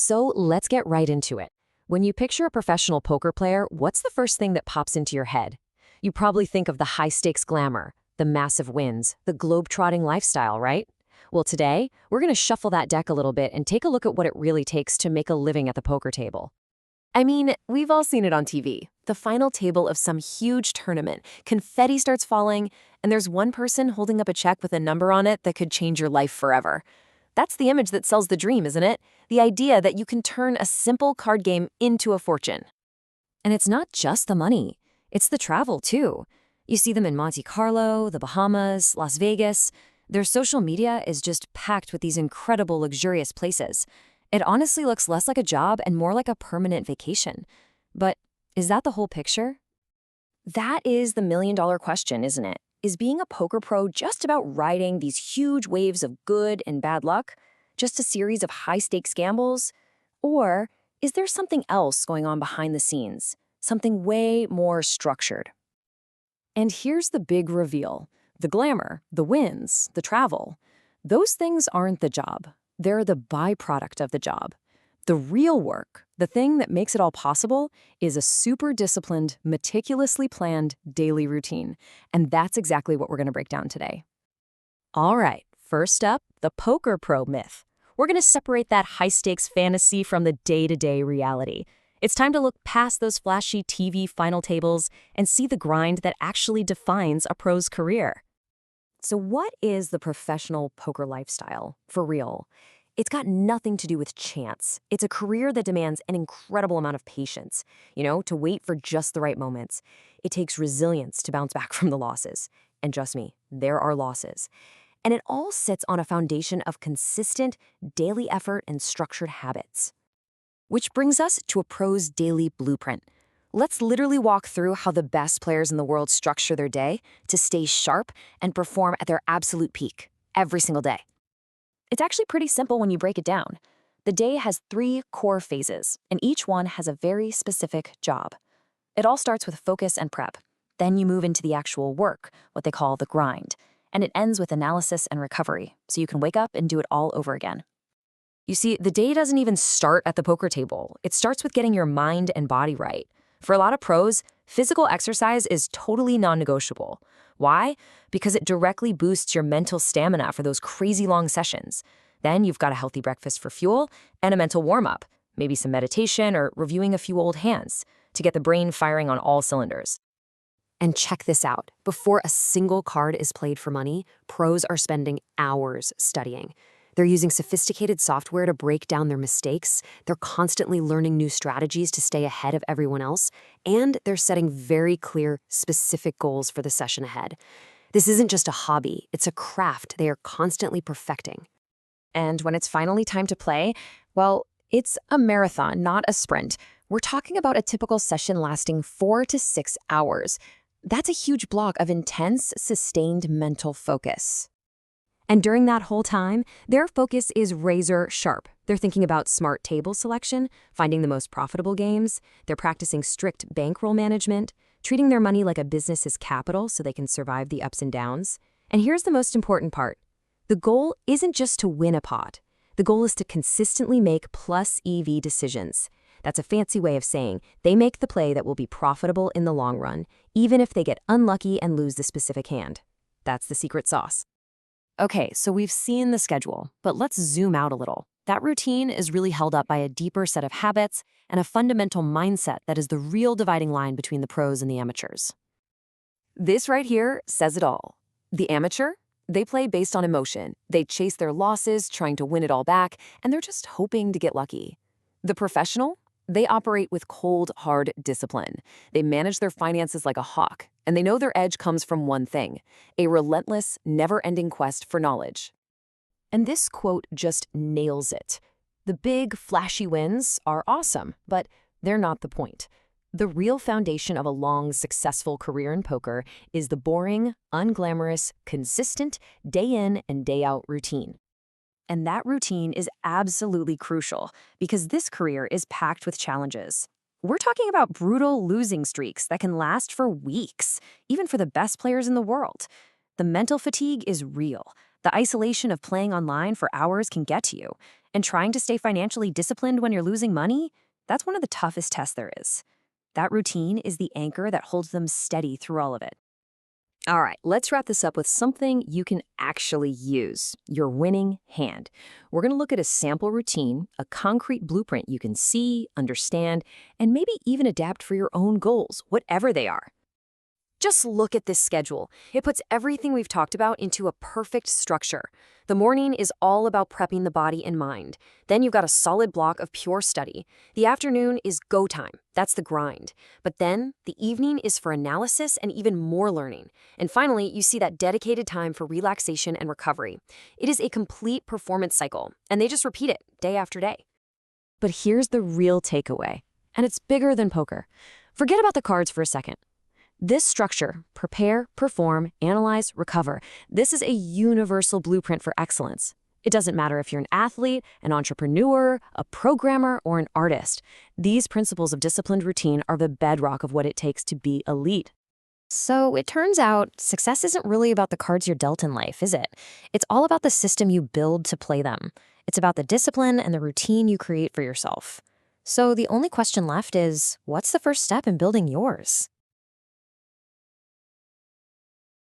So let's get right into it. When you picture a professional poker player, what's the first thing that pops into your head? You probably think of the high-stakes glamour, the massive wins, the globe-trotting lifestyle, right? Well, today, we're going to shuffle that deck a little bit and take a look at what it really takes to make a living at the poker table. I mean, we've all seen it on TV. The final table of some huge tournament, confetti starts falling, and there's one person holding up a check with a number on it that could change your life forever. That's the image that sells the dream, isn't it? The idea that you can turn a simple card game into a fortune. And it's not just the money. It's the travel, too. You see them in Monte Carlo, the Bahamas, Las Vegas. Their social media is just packed with these incredible, luxurious places. It honestly looks less like a job and more like a permanent vacation. But is that the whole picture? That is the million-dollar question, isn't it? Is being a poker pro just about riding these huge waves of good and bad luck? Just a series of high-stakes gambles? Or is there something else going on behind the scenes? Something way more structured? And here's the big reveal. The glamour, the wins, the travel. Those things aren't the job. They're the byproduct of the job. The real work, the thing that makes it all possible, is a super disciplined, meticulously planned daily routine. And that's exactly what we're going to break down today. All right, first up, the poker pro myth. We're going to separate that high-stakes fantasy from the day-to-day reality. It's time to look past those flashy TV final tables and see the grind that actually defines a pro's career. So what is the professional poker lifestyle, for real? It's got nothing to do with chance. It's a career that demands an incredible amount of patience, to wait for just the right moments. It takes resilience to bounce back from the losses. And trust me, there are losses. And it all sits on a foundation of consistent, daily effort and structured habits. Which brings us to a pro's daily blueprint. Let's literally walk through how the best players in the world structure their day to stay sharp and perform at their absolute peak every single day. It's actually pretty simple when you break it down. The day has 3 core phases, and each one has a very specific job. It all starts with focus and prep. Then you move into the actual work, what they call the grind, and it ends with analysis and recovery, so you can wake up and do it all over again. You see, the day doesn't even start at the poker table. It starts with getting your mind and body right. For a lot of pros, physical exercise is totally non-negotiable. Why? Because it directly boosts your mental stamina for those crazy long sessions. Then you've got a healthy breakfast for fuel and a mental warm-up, maybe some meditation or reviewing a few old hands to get the brain firing on all cylinders. And check this out. Before a single card is played for money, pros are spending hours studying. They're using sophisticated software to break down their mistakes, they're constantly learning new strategies to stay ahead of everyone else, and they're setting very clear, specific goals for the session ahead. This isn't just a hobby, it's a craft they are constantly perfecting. And when it's finally time to play, well, it's a marathon, not a sprint. We're talking about a typical session lasting 4 to 6 hours. That's a huge block of intense, sustained mental focus. And during that whole time, their focus is razor sharp. They're thinking about smart table selection, finding the most profitable games. They're practicing strict bankroll management, treating their money like a business's capital so they can survive the ups and downs. And here's the most important part. The goal isn't just to win a pot. The goal is to consistently make plus EV decisions. That's a fancy way of saying they make the play that will be profitable in the long run, even if they get unlucky and lose the specific hand. That's the secret sauce. Okay, so we've seen the schedule, but let's zoom out a little. That routine is really held up by a deeper set of habits and a fundamental mindset that is the real dividing line between the pros and the amateurs. This right here says it all. The amateur, they play based on emotion. They chase their losses, trying to win it all back, and they're just hoping to get lucky. The professional, they operate with cold, hard discipline. They manage their finances like a hawk, and they know their edge comes from one thing, a relentless, never-ending quest for knowledge. And this quote just nails it. The big, flashy wins are awesome, but they're not the point. The real foundation of a long, successful career in poker is the boring, unglamorous, consistent, day-in and day-out routine. And that routine is absolutely crucial because this career is packed with challenges. We're talking about brutal losing streaks that can last for weeks, even for the best players in the world. The mental fatigue is real. The isolation of playing online for hours can get to you. And trying to stay financially disciplined when you're losing money, that's one of the toughest tests there is. That routine is the anchor that holds them steady through all of it. All right, let's wrap this up with something you can actually use, your winning hand. We're going to look at a sample routine, a concrete blueprint you can see, understand, and maybe even adapt for your own goals, whatever they are. Just look at this schedule. It puts everything we've talked about into a perfect structure. The morning is all about prepping the body and mind. Then you've got a solid block of pure study. The afternoon is go time. That's the grind. But then the evening is for analysis and even more learning. And finally, you see that dedicated time for relaxation and recovery. It is a complete performance cycle, and they just repeat it day after day. But here's the real takeaway, and it's bigger than poker. Forget about the cards for a second. This structure, prepare, perform, analyze, recover, this is a universal blueprint for excellence. It doesn't matter if you're an athlete, an entrepreneur, a programmer, or an artist. These principles of disciplined routine are the bedrock of what it takes to be elite. So it turns out success isn't really about the cards you're dealt in life, is it? It's all about the system you build to play them. It's about the discipline and the routine you create for yourself. So the only question left is, what's the first step in building yours?